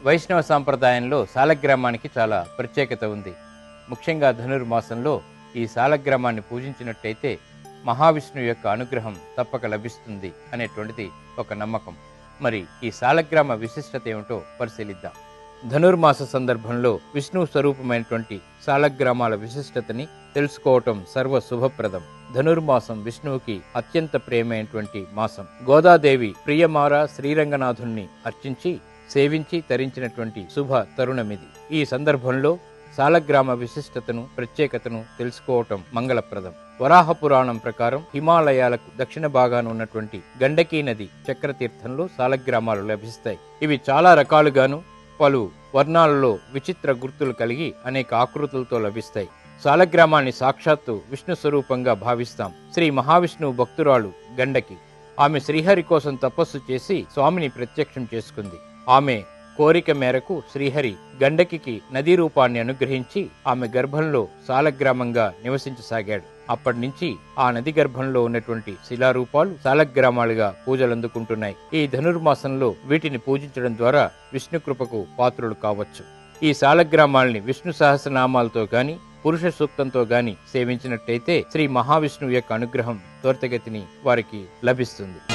వైష్ణవ సాంప్రదాయంలో సాలగ్రామానికి చాలా ప్రత్యేకత ఉంది. ముఖ్యంగా ధనుర్మాసంలో ఈ సాలగ్రామాన్ని పూజించినట్టయితే మహావిష్ణువు యొక్క అనుగ్రహం తప్పక లభిస్తుంది అనేటువంటిది ఒక నమ్మకం. మరి ఈ సాలగ్రామ విశిష్టత ఏమిటో పరిశీలిద్దాం. ధనుర్మాస సందర్భంలో విష్ణు స్వరూపమైనటువంటి సాలగ్రామాల విశిష్టతని తెలుసుకోవటం సర్వ శుభప్రదం. ధనుర్మాసం విష్ణువుకి అత్యంత ప్రియమైనటువంటి మాసం. గోదాదేవి ప్రియమార శ్రీరంగనాథుణ్ణి అర్చించి సేవించి తరించినటువంటి శుభ తరుణమిది. ఈ సందర్భంలో సాలగ్రామ విశిష్టతను ప్రత్యేకతను తెలుసుకోవటం మంగళప్రదం. వరాహ పురాణం ప్రకారం హిమాలయాలకు దక్షిణ భాగాన ఉన్నటువంటి గండకీ నది చక్రతీర్థంలో సాలగ్రామాలు లభిస్తాయి. ఇవి చాలా రకాలుగాను పలు వర్ణాలలో విచిత్ర గుర్తులు కలిగి అనేక ఆకృతులతో లభిస్తాయి. సాలగ్రామాన్ని సాక్షాత్తు విష్ణు స్వరూపంగా భావిస్తాం. శ్రీ మహావిష్ణువు భక్తురాలు గండకి. ఆమె శ్రీహరి కోసం తపస్సు చేసి స్వామిని ప్రత్యక్షం చేసుకుంది. ఆమె కోరిక మేరకు శ్రీహరి గండకికి నదీ రూపాన్ని అనుగ్రహించి ఆమె గర్భంలో సాలగ్రామంగా నివసించసాగాడు. అప్పటి నుంచి ఆ నది గర్భంలో ఉన్నటువంటి శిలారూపాలు సాలగ్రామాలుగా పూజలందుకుంటున్నాయి. ఈ ధనుర్మాసంలో వీటిని పూజించడం ద్వారా విష్ణు కృపకు పాత్రులు కావచ్చు. ఈ సాలగ్రామాల్ని విష్ణు సహస్రనామాలతో గాని పురుష సూక్తంతో గాని సేవించినట్టయితే శ్రీ మహావిష్ణువు యొక్క అనుగ్రహం త్వరితగతిని వారికి లభిస్తుంది.